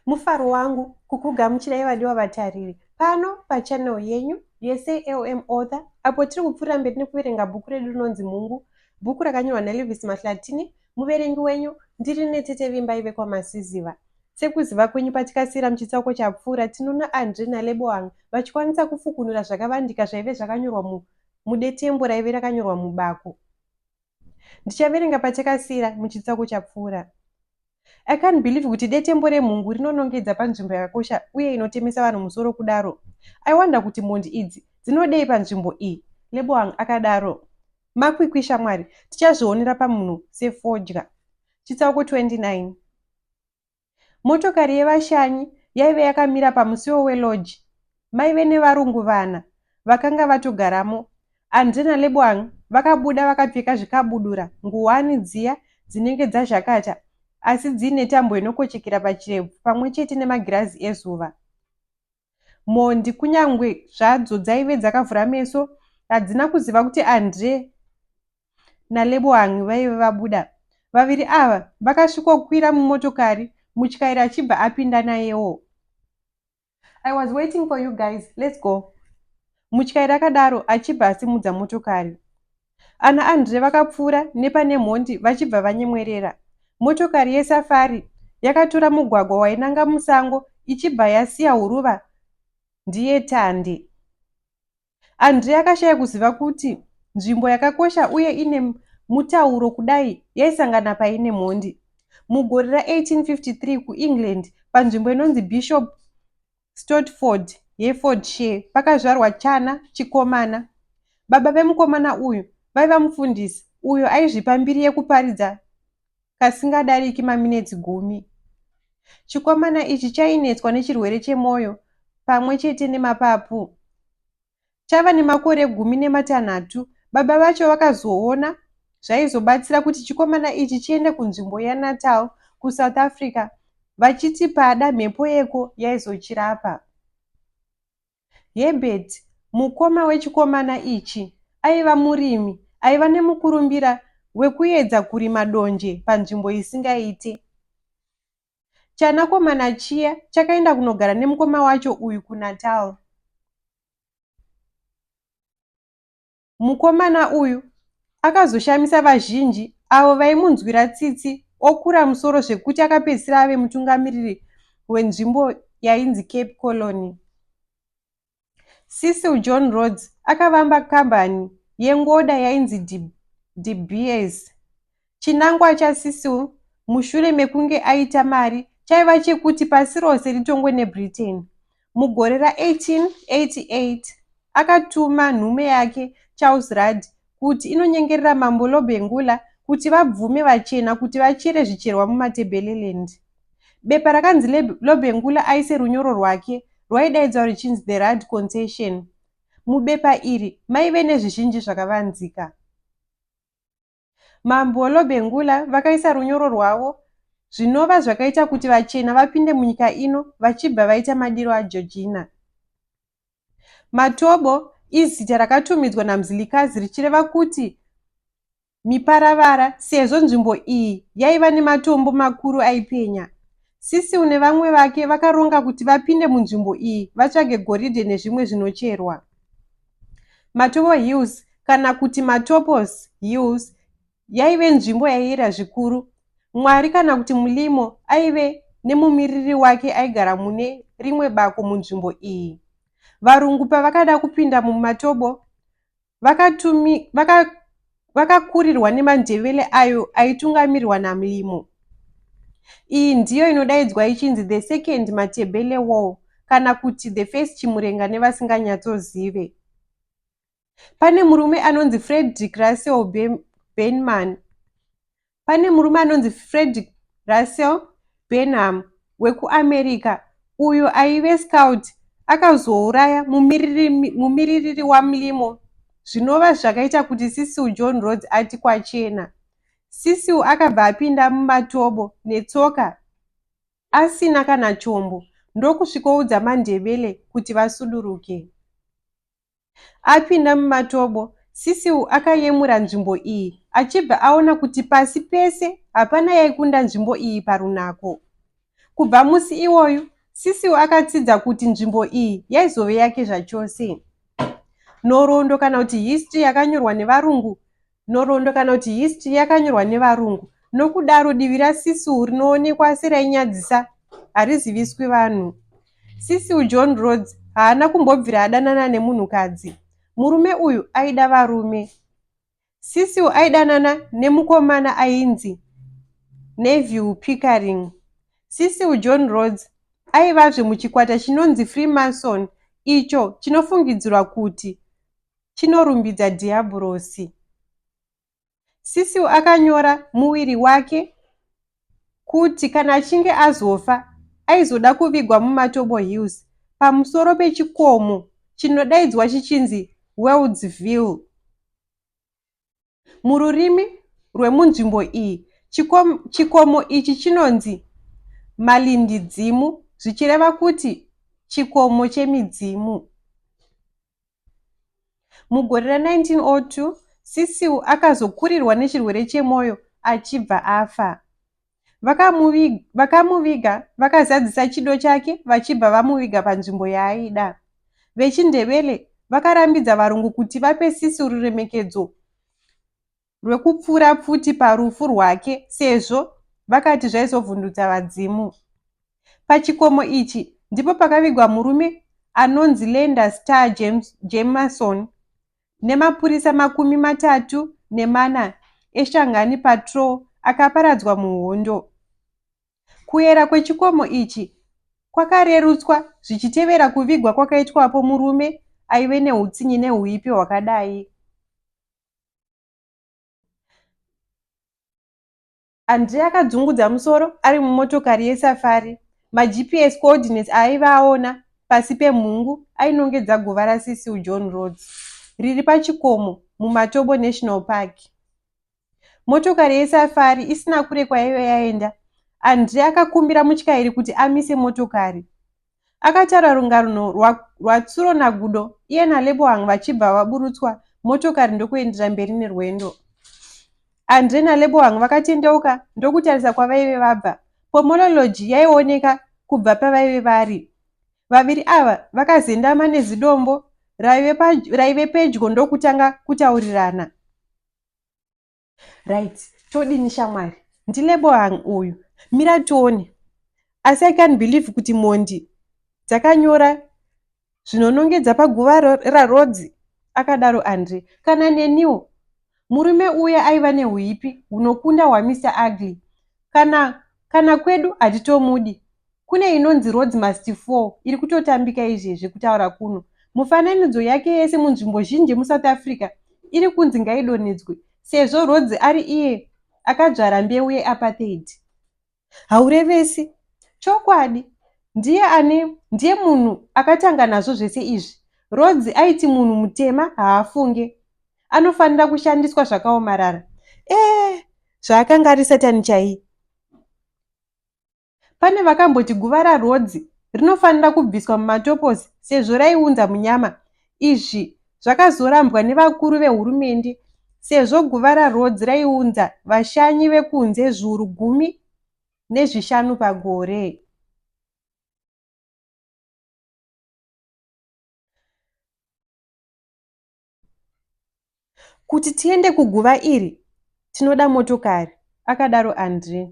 Mufaro wangu kukugamuchirai vadiwa vatariri pano pachannel yenyu yeSALM Author, apo tiri kupfuura mberi nekuverenga bhuku redu rinonzi Mhungu, bhuku rakanyorwa naLewis Mahlatini. Muverengi wenyu ndiri Netete Vimbai vekwamasiziva. Sekuziva kwenyu patikasiyira muchitsauko chapfuura, tinoona Andre naLeboang vachikwanisa kufukunura zvakavandika zvaive zvakanyorwa mudetembo raive rakanyorwa mubako. Ndichaverenga patakasiyira muchitsauko chapfuura. I can't believe kuti detembo remhungu rinonongedza panzvimbo yakakosha uye inotemesa vanhu musoro kudaro. I wonder kuti mhondi idzi dzinodei panzvimbo iyi, Leboang akadaro. Makwikwi shamwari, tichazvionera pamunhu sefodya. Chitsauko 29. Motokari yevashanyi yaive yakamira pamusuwo weloji. Maive nevarungu vana vakanga vatogaramo. Andre naLeboang vakabuda vakapfeka zvikabudura, nguwani dziya dzinenge dzazhakata asi dzine tambo inokochekera pachirebvu pamwe chete nemagirazi ezuva. Mhondi kunyangwe zvadzo dzaive dzakavhura meso, hadzina kuziva kuti Andre naLeboang vaive vabuda. Vaviri ava vakasvikokwira mumotokari, mutyairi achibva apinda nayewo. I was waiting for you guys, let's go. Mutyairi akadaro achibva asimudza motokari. Ana Andre vakapfuura nepane mhondi vachibva vanyemwerera. Motokari yesafari yakatora mugwagwa wainanga musango ichibva yasiya huruva ndiye tande. Andre akashaya kuziva kuti nzvimbo yakakosha uye ine mutauro kudai yaisangana paine mhondi. Mugore ra1853 kuEngland, panzvimbo inonzi Bishop Stortford yeFordshire, pakazvarwa Chana chikomana. Baba vemukomana uyu vaiva mufundisi uyo aizvipa mbiri yekuparidza kasingadariki maminitsi 10. Chikomana ichi chainetswa nechirwere chemwoyo pamwe chete nemapapu. Chava nemakore 16. Baba vacho vakazoona zvaizobatsira kuti chikomana ichi chiende kunzvimbo yaNatal kuSouth Africa, vachiti pada mhepo yeko yaizochirapa. Herbert, mukoma wechikomana ichi, aiva murimi, aiva nemukurumbira wekuedza kurima donje panzvimbo isingaite. Chanakomana chiya chakaenda kunogara nemukoma wacho uyu kuNatal. Mukomana uyu akazoshamisa vazhinji avo vaimunzwira tsitsi, okura musoro zvekuti akapedzisira ave mutungamiriri wenzvimbo yainzi Cape Colony. Cecil John Rhodes akavamba kambani yengoda yainzi De Beers. Chinangwa chaCecil mushure mekunge aita mari chaiva chekuti pasi rose ritongwe neBritain. Mugore ra1888 akatuma nhume yake Charles Rudd kuti inonyengerera mambo Lobengula kuti vabvume vachena kuti vachere zvicherwa muMatabeleland. Bepa rakanzi Lobengula aise runyoro rwake rwaidaidzwa richinzi The Rudd Concession. Mubepa iri maive nezvizhinji zvakavanzika. Mambo Lobengula vakaisa runyoro rwavo, zvinova zvakaita kuti vachena vapinde munyika ino vachibva vaita madiro aGeorgina. Matobo izita rakatumidzwa naMzilikazi richireva kuti miparavara, sezvo nzvimbo iyi yaiva nematombo makuru aipenya. Cecil nevamwe vake vakaronga kuti vapinde munzvimbo iyi vatsvage goridhe nezvimwe zvinocherwa. Matobo Hills kana kuti Matopos Hills yaive nzvimbo yaiyera zvikuru. Mwari kana kuti mulimo aive nemumiriri wake aigara mune rimwe bako munzvimbo iyi. Varungu pavakada kupinda mumatobo vakakurirwa neMandebele ayo aitungamirirwa naMlimo. Iyi ndiyo inodaidzwa ichinzi The Second Matabele War kana kuti The First Chimurenga nevasinganyatsozive. Pane murume anonzi Frederick Russell Benham. Pane murume anonzi Frederick Russell Benham wekuAmerika uyo aive scout akazouraya mumiririri waMlimo, zvinova zvakaita kuti Cecil John Rhodes ati kwachena. Cecil akabva apinda mumatobo netsoka asina kana chombo, ndokusvikoudza Mandebele kuti vasuduruke. Apinda mumatobo, Cecil akayemura nzvimbo iyi achibva aona kuti pasi pese hapana yaikunda nzvimbo iyi parunako. Kubva musi iwoyu, Sisiu akatsidza kuti nzvimbo iyi yaizove yake zvachose. Nhoroondo kana kuti history yakanyorwa nevarungu nhoroondo kana kuti history yakanyorwa nevarungu. Nokudaro divi raSisiu rinoonekwa serainyadzisa hariziviswi vanhu. Sisiu John Rhodes haana kumbobvira adanana nemunhukadzi. Murume uyu aida varume. Sisiu aidanana nemukomana ainzi Neville Pickering. Sisiu John Rhodes aivazve muchikwata chinonzi Freemason, icho chinofungidzirwa kuti chinorumbidza dhiabhurosi. Sisiu akanyora muviri wake kuti kana achinge azofa aizoda kuvigwa muMatobo Hills pamusoro pechikomo chinodaidzwa chichinzi Weldsville. Mururimi rwemunzvimbo iyi chikomo ichi chinonzi Malindidzimu, zvichireva kuti chikomo chemidzimu. Mugore ra1902 Sisiu akazokurirwa nechirwere chemwoyo achibva afa. Vakamuviga vakazadzisa chido chake vachibva vamuviga panzvimbo yaaida. VechiNdebele vakarambidza varungu kuti vape Sisiu ruremekedzo rwekupfura pfuti parufu rwake sezvo vakati zvaizovhundutsa vadzimu. Pachikomo ichi ndipo pakavigwa murume anonzi Lenda Star Jameson nemapurisa 34 eShangani Patrol akaparadzwa muhondo. Kuyera kwechikomo ichi kwakarerutswa zvichitevera kuvigwa kwakaitwapo murume aive neutsinye nehuipi hwakadai. Andre akadzungudza musoro ari mumotokari yesafari. MaGPS coordinates aiva aona pasi pemhungu ainongedza guva raSisiu John Rhodes riri pachikomo muMatobo National Park. Motokari yesafari isina kure kwaive yaenda. Andre akakumbira mutyairi kuti amise motokari. Akataura rungano rwatsuro nagudo iye naLebohang vachibva vaburutswa motokari ndokuendera mberi nerwendo. Andre naLebohang vakatendeuka ndokutarisa kwavaive vabva. Pomololoji yaioneka kubva pavaive vari. Vaviri ava vakazendama nezidombo raive pedyo ndokutanga kutaurirana. Right, todini shamwari? NdiLebohang uyu. Mira tione. Asi I can't believe kuti mondi dzakanyora zvinonongedza paguva raRhodes, akadaro Andre. Kana neniwo murume uya aiva nehuipi hunokunda hwaMr Ugly. Kana kwedu hatitomudi. Kune inonzi Rhodes Must Fall iri kutotambika izvezvi kutaura kuno. Mufananidzo yake yese munzvimbo zhinji muSouth Africa iri kunzi ngaidonhedzwe sezvo Rhodes ari iye akadzvara mbeu yeapartheid. Haurevesi? Chokwadi. Ndiye munhu akatanga nazvo zvese izvi. Rhodes aiti munhu mutema haafunge. Anofanira kushandiswa zvakaomarara. Zvaakanga ari Satani chai. Pane vakamboti guva raRhodes rinofanira kubviswa mumatopos sezvo raiunza munyama. Izvi zvakazorambwa nevakuru vehurumende sezvo guva raRhodes raiunza vashanyi vekunze 15,000 pagore. Kuti tiende kuguva iri tinoda motokari, akadaro Andre.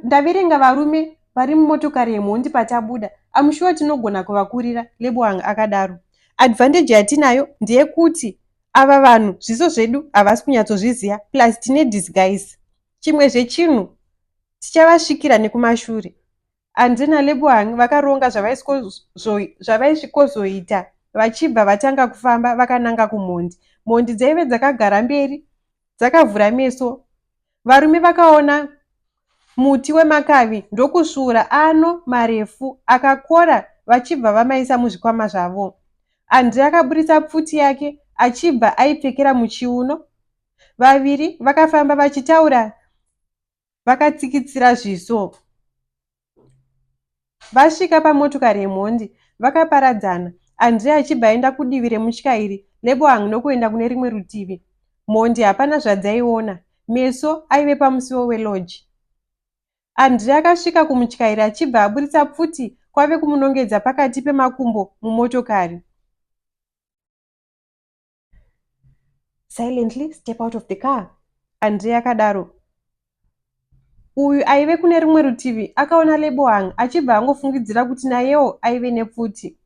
Ndaverenga varume vari mumotokari yemhondi patabuda. Amushuwa tinogona kuvakurira, Lebohang akadaro. Advantage yatinayo ndeyekuti ava vanhu zviso zvedu havasi kunyatsozviziva, plus tine disguise. Chimwe zvechinhu tichavasvikira nekumashure. Andre naLebohang vakaronga zvavaisvikozoita vachibva vatanga kufamba vakananga kumhondi. Mhondi dzaive dzakagara mberi dzakavhura meso. Varume vakaona muti wemakavi ndokusvuura ano marefu akakora vachibva vamaisa muzvikwama zvavo. Andre akaburitsa pfuti yake achibva aipfekera muchiuno. Vaviri vakafamba vachitaura vakatsikitsira zviso. Vasvika pamotokari yemhondi vakaparadzana. Andre achibva aenda kudivi remutyairi, Lebohang nokuenda kune rimwe rutivi. Mhondi hapana zvadzaiona. meso aive pamusiwo weloji. Andre akasvika kumutyairi achibva aburitsa pfuti kwave kumunongedza pakati pemakumbo mumotokari. Silently step out of the car, Andre akadaro. Uyu aive kune rumwe rutivi akaona Lebohang achibva angofungidzira kuti nayewo aive nepfuti.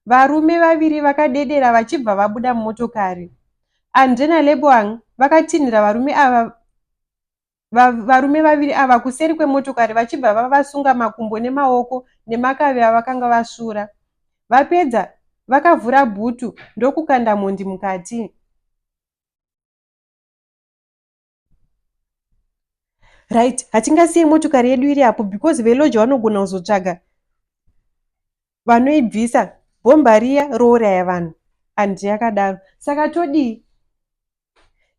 Varume vaviri vakadedera vachibva vabuda mumotokari. Andre naLebohang vakatinhira varume vaviri ava kuseri kwemotokari vachibva vavasunga makumbo nemaoko nemakavi avakanga vasura. Vapedza vakavhura bhutu ndokukanda mhondi mukati. Right, hatingasiye motokari yedu iri apo because veloji vanogona kuzotsvaga vanoibvisa bhomba riya rouraya vanhu. Andre akadaro. Saka todii?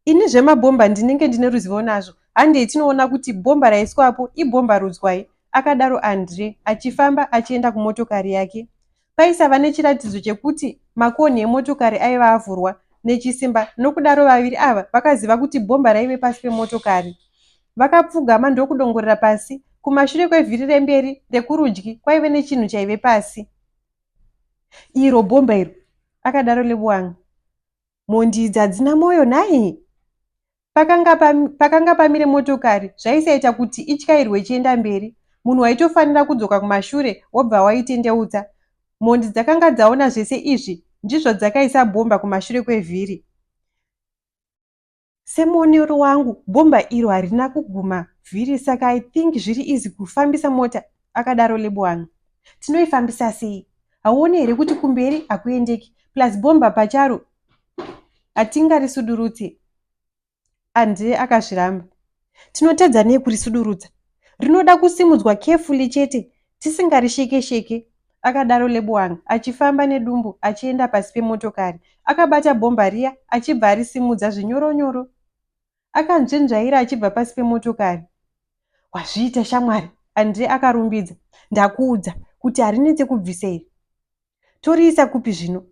Ini zvemabhomba ndinenge ndine ruzivo nazvo. Handei tinoona kuti bhomba raiswapo ibhomba rudzwai, akadaro Andre achifamba achienda kumotokari yake. Paisava nechiratidzo chekuti makonhi emotokari aiva avhurwa nechisimba, nokudaro vaviri ava vakaziva kuti bhomba raive pasi pemotokari. Vakapfugama ndokudongorera pasi. Kumashure kwevhiri remberi rekurudyi kwaive nechinhu chaive pasi. Iro bhomba iro, akadaro Lebohang. Mhondi idzi hadzina mwoyo nhai? Pakanga pamire motokari zvaisaita kuti ityairwe chienda mberi. Munhu waitofanira kudzoka kumashure wobva waitendeutsa. Mhondi dzakanga dzaona zvese izvi ndizvo dzakaisa bhomba kumashure kwevhiri. Semuonero wangu bhomba iro harina kuguma vhiri, saka I think zviri easy kufambisa mota, akadaro Lebohang. Tinoifambisa sei? Hauoni here kuti kumberi hakuendeki, plus bhomba pacharo hatingarisudurutse. Andre akazviramba. Tinotadza nei kurisudurutsa? Rinoda kusimudzwa carefully chete, tisingarisheke-sheke, akadaro Lebohang achifamba nedumbu achienda pasi pemotokari. Akabata bhomba riya achibva arisimudza zvinyoronyoro. Akanzvenzvaira achibva pasi pemotokari. Wazviita shamwari, Andre akarumbidza. Ndakuudza kuti harinetse kubvisa iri. Toriisa kupi zvino?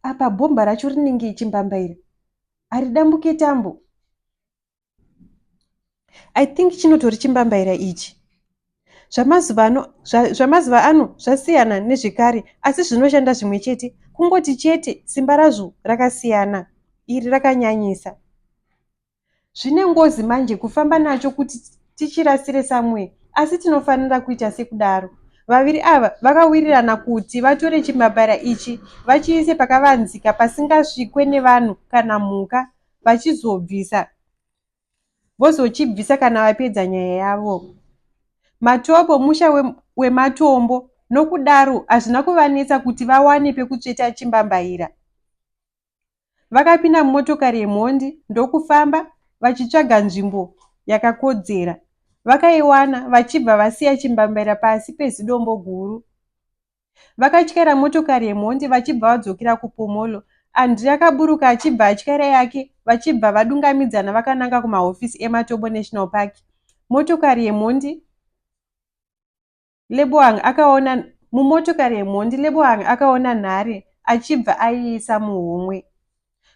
Apa bhomba racho rinenge ichimbambaira. Haridambuke tambo. I think chinotori chimbambaira ichi. Zvamazuva ano zvasiyana nezvekare, asi zvinoshanda zvimwe chete. Kungoti chete simba razvo rakasiyana. Iri rakanyanyisa. Zvine ngozi manje kufamba nacho kuti tichirasire somewhere, asi tinofanira kuita sekudaro. Vaviri ava vakawirirana kuti vatore chimbambaira ichi vachiise pakavanzika pasingasvikwe nevanhu kana mhuka, vachizobvisa vozochibvisa kana vapedza nyaya yavo. Matopo musha wematombo, nokudaro hazvina kuvanetsa kuti vawane pekutsveta chimbambaira. Vakapinda mumotokari yemhondi ndokufamba vachitsvaga nzvimbo yakakodzera. Vakaiwana vachibva vasiya chimbambaira pasi pezidombo guru. Vakatyara motokari yemhondi vachibva vadzokera kuPomolo. Andre akaburuka achibva atyara yake vachibva vadungamidzana vakananga kumahofisi eMatobo National Park. Mumotokari yemhondi Lebohang akaona nhare achibva aiisa muhomwe.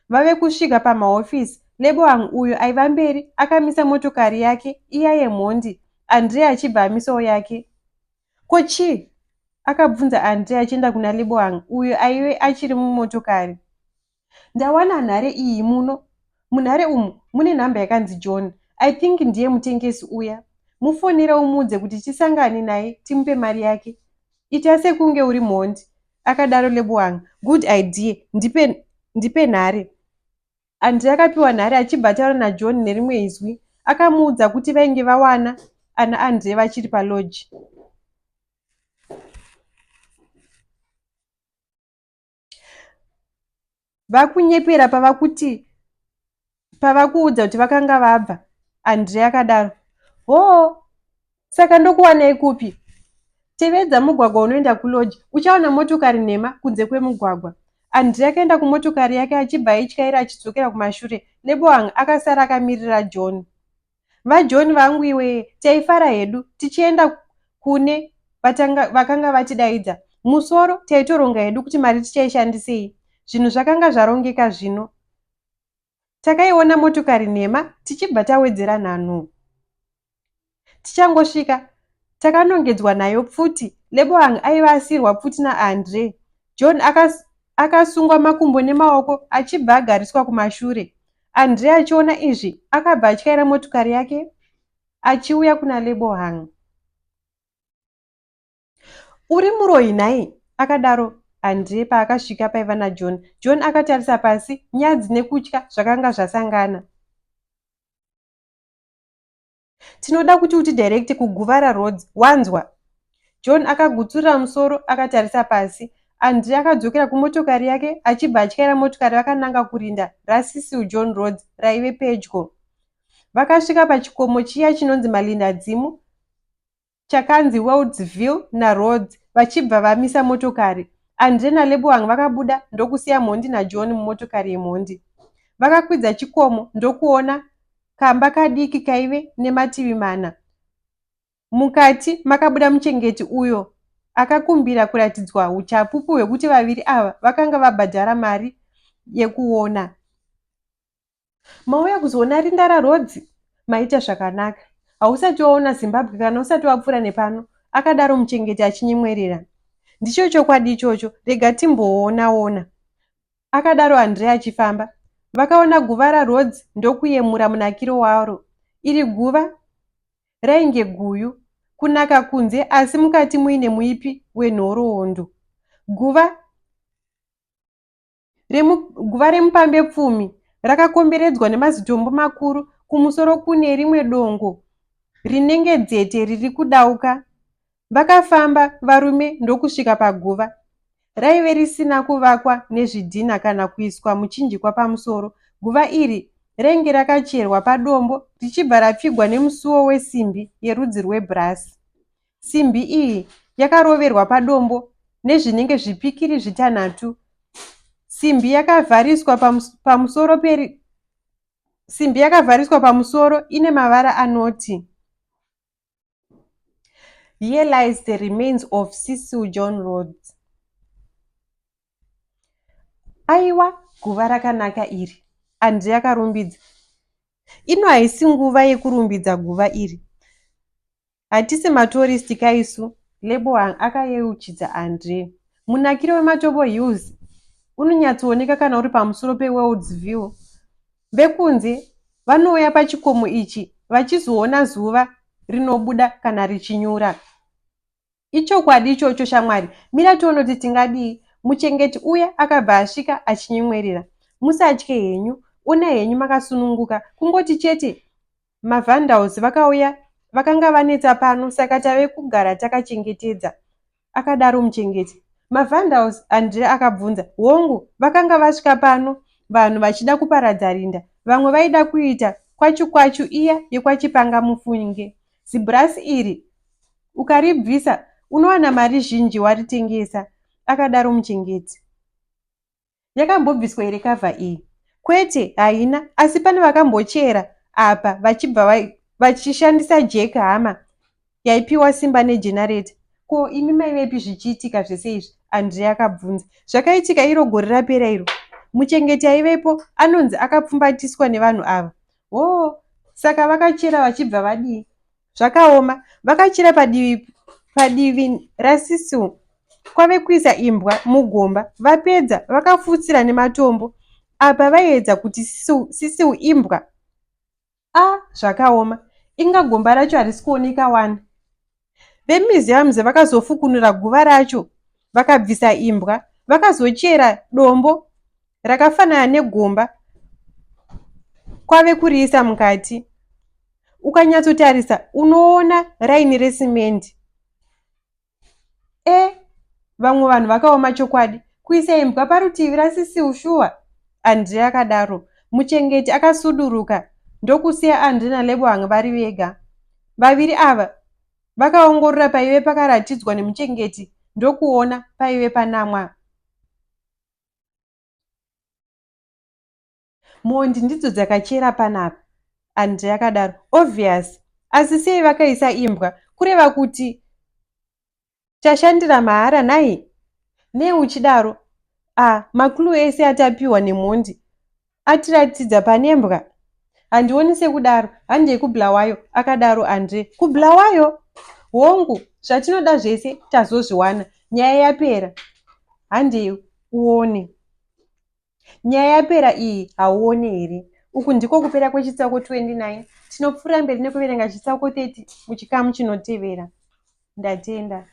Vave kusvika pamahofisi. Lebohang uyo aiva mberi akamisa motokari yake iya yemhondi, Andre achibva amisawo yake. Kochi? Akabvunza Andre achienda kuna Lebohang uyo aive achiri mumotokari. Ndawana nhare iyi muno. Munhare umu mune nhamba yakanzi John. I think ndiye mutengesi uya. Mufonere umudze kuti tisangane naye timupe mari yake. Ita sekunge uri mhondi, akadaro Lebohang. Good idea. Ndipe nhare. Andre akapiwa nhare achibva taura naJohn nerimwe izwi. Akamuudza kuti vainge vawana ana Andre vachiri paloji. Vakunyepera pavakuudza kuti vakanga vabva. Andre akadaro. Saka ndokuwanai kupi? Tevedza mugwagwa unoenda kuloji, uchaona motokari nhema kunze kwemugwagwa. Andre akaenda kumotokari yake achibva aityaira achidzokera kumashure. Lebohang akasara akamirira John. VaJohn vangu iwe, taifara hedu tichienda kune vakanga vatidaidza. Musoro taitoronga hedu kuti mari tichaishandisei. Zvinhu zvakanga zvarongeka zvino. Takaiona motokari nhema tichibva tawedzera nhano. Tichangosvika takanongedzwa nayo pfuti. Lebohang aiva asiyirwa pfuti naAndre. John akasungwa makumbo nemaoko achibva agariswa kumashure. Andre achiona izvi akabva atyaira motokari yake achiuya kuna Lebohang. Uri muroyi nhai? Akadaro Andre paakasvika paiva naJohn. John akatarisa pasi, nyadzi nekutya zvakanga zvasangana. Tinoda kuti utidirekte kuGuvara Roads, wanzwa? John akagutsurira musoro akatarisa pasi. Andre akadzokera kumotokari yake achibva atyaira motokari vakananga kurinda raSisil John Roads raive pedyo. Vakasvika pachikomo chiya chinonzi Malinda Dzimu chakanzi Woodsville naRhodes vachibva vamisa motokari. Andre naLebohang vakabuda ndokusiya Mhondi naJohn mumotokari yemhondi. Vakakwidza chikomo ndokuona kamba kadiki kaive nemativi mana. Mukati makabuda muchengeti uyo akakumbira kuratidzwa uchapupu hwekuti vaviri ava vakanga vabhadhara mari yekuona. Mauya kuzoona rinda raRhodes? Maita zvakanaka. Hausati waona Zimbabwe kana usati wapfuura nepano, akadaro muchengeti achinyemwerera. Ndicho chokwadi ichocho, rega timboona. Akadaro Andre achifamba. Vakaona guva raRhodes ndokuyemura munakiro waro. Iri guva rainge guyu, kunaka kunze asi mukati muine muipi wenhoroondo. Guva remupambe pfumi rakakomberedzwa nemazitombo makuru. Kumusoro kune rimwe dongo rinenge dzete riri kudauka. Vakafamba varume ndokusvika paguva. Raive risina kuvakwa nezvidhina kana kuiswa muchinjikwa pamusoro. Guva iri rainge rakacherwa padombo richibva rapfigwa nemusuwo wesimbi yerudzi rwebrasi. Simbi iyi yakaroverwa padombo nezvinenge zvipikiri zvitanhatu. Simbi yakavhariswa pamusoro ine mavara anoti Here lies the remains of Cecil John Rhodes. Aiwa, guva rakanaka iri. Andre akarumbidza. Ino haisi nguva yekurumbidza guva iri. Hatisi matoristi kaisu. Lebohang akayeuchidza Andre. Munakiro weMatobo Hills unonyatsooneka kana uri pamusoro peWoodsville. Vekunze vanouya pachikomo ichi vachizoona zuva rinobuda kana richinyura. Ichokwadi ichocho shamwari. Mira tionoti tingadii. Muchengeti uya akabva asvika achinyemwerera. Musatye henyu. Una henyu makasununguka. Kungoti chete maVandals vakauya vakanga vanetsa pano saka tave kugara takachengetedza. Akadaro muchengeti. MaVandals? Andre akabvunza. Hongu, vakanga vasvika pano vanhu vachida kuparadza rinda. Vamwe vaida kuita kwachu iya yekwachipanga mufunge. Zibhurasi iri ukaribvisa unowana mari zhinji waritengesa. Akadaro muchengeti. Yakambobviswa here kavha iyi? Kwete, haina, asi pane vakambochera apa vachibva vachishandisa Jack Hammer yaipiwa simba nejenareta. Ko imi maivepi zvichiitika zvese izvi? Andre akabvunza. Zvakaitika iro gore rapera iro. Muchengeti aivepo anonzi akapfumbatiswa nevanhu ava. Saka vakachera vachibva vadii? Zvakaoma. Vakachera padivi raSisil kwave kuisa imbwa mugomba. Vapedza vakafutsira nematombo. Apa vaiedza kuti Sisil imbwa. Zvakaoma. Inga gomba racho harisi kuoneka wani. VeMuseums vakazofukunura guva racho vakabvisa imbwa. Vakazochera dombo rakafanana negomba kwave kuriisa mukati. Ukanyatsotarisa unoona raini resimendi. Vamwe vanhu vakaoma chokwadi. Kuisa imbwa parutivi raSisil shuwa. Andre akadaro. Muchengeti akasuduruka ndokusiya Andre naLebohang vari vega. Vaviri ava vakaongorora paive pakaratidzwa nemuchengeti ndokuona paive panamwa. Mhondi ndidzo dzakachera panapa. Andre akadaro. Obvious. Asi sei vakaisa imbwa? Kureva kuti tashandira mahara nhai? Neuchidaro makulu ese atapiwa nemhondi atiratidza panembwa. Handioni sekudaro. Handei kubulawayo akadaro Andre. Kubulawayo hongu zvatinoda zvese tazozviwana. Nyaya yapera. Handei uone. Nyaya yapera iyi hauoni here? Uku ndiko kupera kwechitsauko 29. Tinopfuura mberi nekuverenga chitsauko 30 muchikamu chinotevera. Ndatenda.